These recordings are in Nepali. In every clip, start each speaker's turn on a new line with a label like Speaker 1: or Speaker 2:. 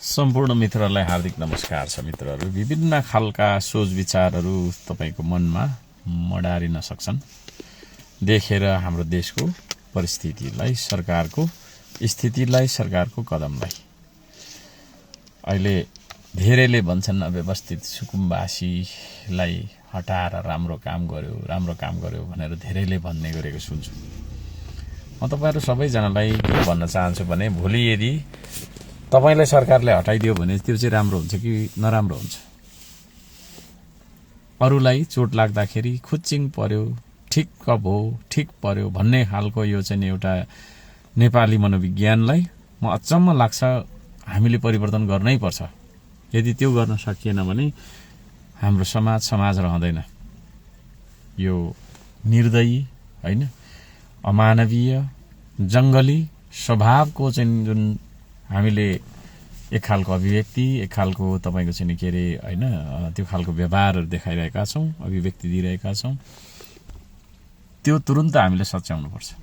Speaker 1: सम्पूर्ण मित्रहरूलाई हार्दिक नमस्कार छ। मित्रहरू, विभिन्न खालका सोच विचारहरू तपाईको मनमा मडारिन सक्छन्। देखेर हाम्रो देशको परिस्थितिलाई, सरकारको स्थितिलाई, सरकारको कदमलाई अहिले धेरैले भन्छन् अव्यवस्थित सुकुम्बासीलाई हटाएर राम्रो काम गर्यो भनेर धेरैले भन्ने गरेको सुन्छु। म तपाईहरु सबैजनालाई के भन्न चाहन्छु भने भोलि यदि तपाईलाई सरकारले हटाइदियो भने त्यो चाहिँ राम्रो हुन्छ कि नराम्रो हुन्छ? अरूलाई चोट लाग्दाखेरि खुच्चिङ पर्यो, ठिक पर्यो भन्ने खालको यो चाहिँ एउटा नेपाली मनोविज्ञानलाई म अचम्म लाग्छ। हामीले परिवर्तन गर्नै पर्छ। यदि त्यो गर्न सकिएन भने हाम्रो समाज रहँदैन। यो निर्दयी हैन, अमानवीय, जंगली स्वभावको चाहिँ जुन हामीले एक खालको अभिव्यक्ति, एक खालको तपाईको चाहिँ के रे हैन, त्यो खालको व्यवहारहरु देखाइरहेका छौं, अभिव्यक्ति दिइरहेका छौं, त्यो तुरुन्त हामीले सच्याउनु पर्छ।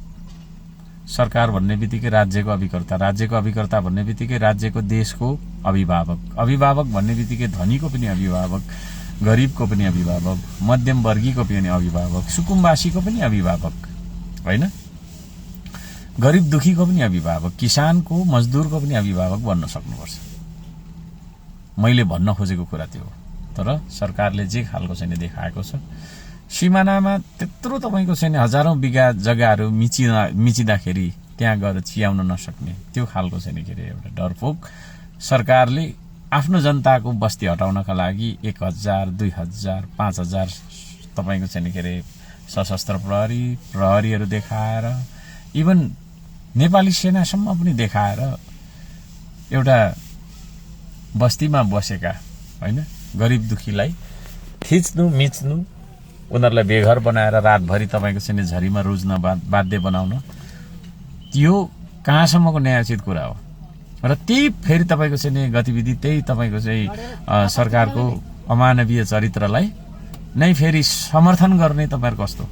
Speaker 1: सरकार भन्ने बित्तिकै राज्यको अभिकर्ता भन्ने बित्तिकै राज्यको देशको अभिभावक भन्ने बित्तिकै धनीको पनि अभिभावक, गरिबको पनि अभिभावक, मध्यम वर्गीको पनि अभिभावक, सुकुम्बासीको पनि अभिभावक हैन, गरिब दुखीको पनि अभिभावक, किसानको, मजदुरको पनि अभिभावक बन्न सक्नुपर्छ। मैले भन्न खोजेको कुरा त्यो हो। तर सरकारले जे खालको चाहिँ देखाएको छ, सीमानामा त्यत्रो तपाईको चाहिँ हजारौं बिघा जग्गाहरू मिचिँदाखेरि त्यहाँ गएर चियाउन नसक्ने त्यो खालको चाहिँ के रे एउटा डरपोक सरकारले आफ्नो जनताको बस्ती हटाउनका लागि 1000, 2000, 5000 तपाईको चाहिँ के रे सशस्त्र प्रहरीहरू देखाएर, इभन नेपाली सेनासम्म पनि देखाएर एउटा बस्तीमा बसेका हैन गरिब दुखीलाई थिच्नु मिच्नु, उनीहरूलाई बेघर बनाएर रातभरि तपाईको चाहिँ झरीमा रुज्न बाध्य बनाउन, त्यो कहाँसम्मको न्यायोचित कुरा हो? र त्यही फेरि तपाईको चाहिँ गतिविधि, त्यही तपाईको चाहिँ सरकारको अमानवीय चरित्रलाई नै फेरि समर्थन गर्ने तपाईहरु कस्तो?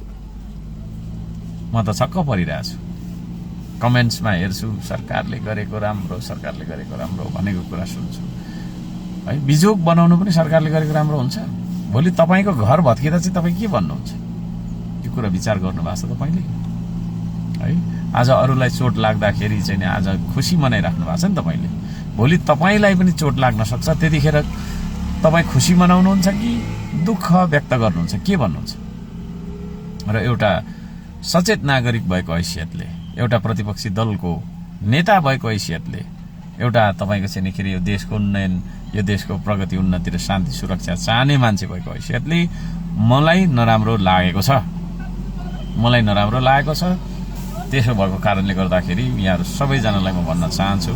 Speaker 1: म त छक्क परिरहेको छु। कमेन्ट्समा हेर्छु सरकारले गरेको राम्रो भनेको कुरा सुन्छु है। बिजोग बनाउनु पनि सरकारले गरेको राम्रो हुन्छ? भोलि तपाईको घर भत्किँदा चाहिँ तपाई के भन्नुहुन्छ? यो कुरा विचार गर्नु भएको छ तपाईले है? आज अरूलाई चोट लाग्दाखेरि चाहिँ आज खुसी मनाइराख्नु भएको छ नि तपाईले। भोलि तपाईलाई पनि चोट लाग्न सक्छ, त्यतिखेर तपाई खुसी मनाउनुहुन्छ कि दुःख व्यक्त गर्नुहुन्छ? के भन्नुहुन्छ? र एउटा सचेत नागरिक भएको हैसियतले, एउटा प्रतिपक्षी दलको नेता भएको हैसियतले, एउटा तपाईको चाहिँ यो देशको उन्नयन, यो देशको प्रगति, उन्नति र शान्ति सुरक्षा चाहने मान्छे भएको हैसियतले मलाई नराम्रो लागेको छ। त्यसो भएको कारणले गर्दाखेरि यहाँहरु सबैजनालाई म भन्न चाहन्छु,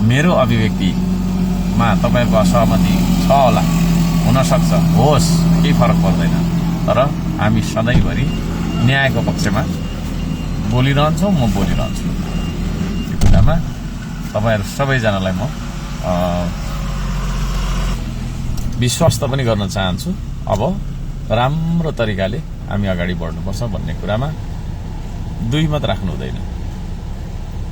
Speaker 1: मेरो अभिव्यक्तिमा तपाईहरुको असहमति छ होला, हुन सक्छ, होस्, केही फरक पर्दैन। तर हामी सधैँभरि न्यायको पक्षमा बोलिरहन्छौं, म बोलिरहन्छु। यो कुरामा तपाईहरु सबैजनालाई म विश्वास पनि गर्न चाहन्छु। अब राम्रो तरिकाले हामी अगाडि बढ्नुपर्छ भन्ने कुरामा दुई मत राख्नु हुँदैन।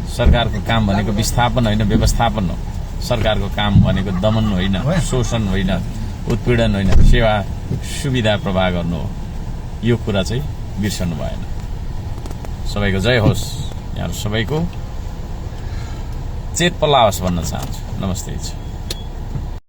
Speaker 1: सरकारको काम भनेको विस्थापन होइन, व्यवस्थापन हो। सरकारको काम भनेको दमन होइन, शोषण होइन, उत्पीडन होइन, सेवा सुविधा प्रवाह गर्नु हो। यो कुरा चाहिँ बिर्सनु भएन। सबैको जय होस्। यहाँ सबैको चेत पलाओस् भन्न चाहन्छु। नमस्ते।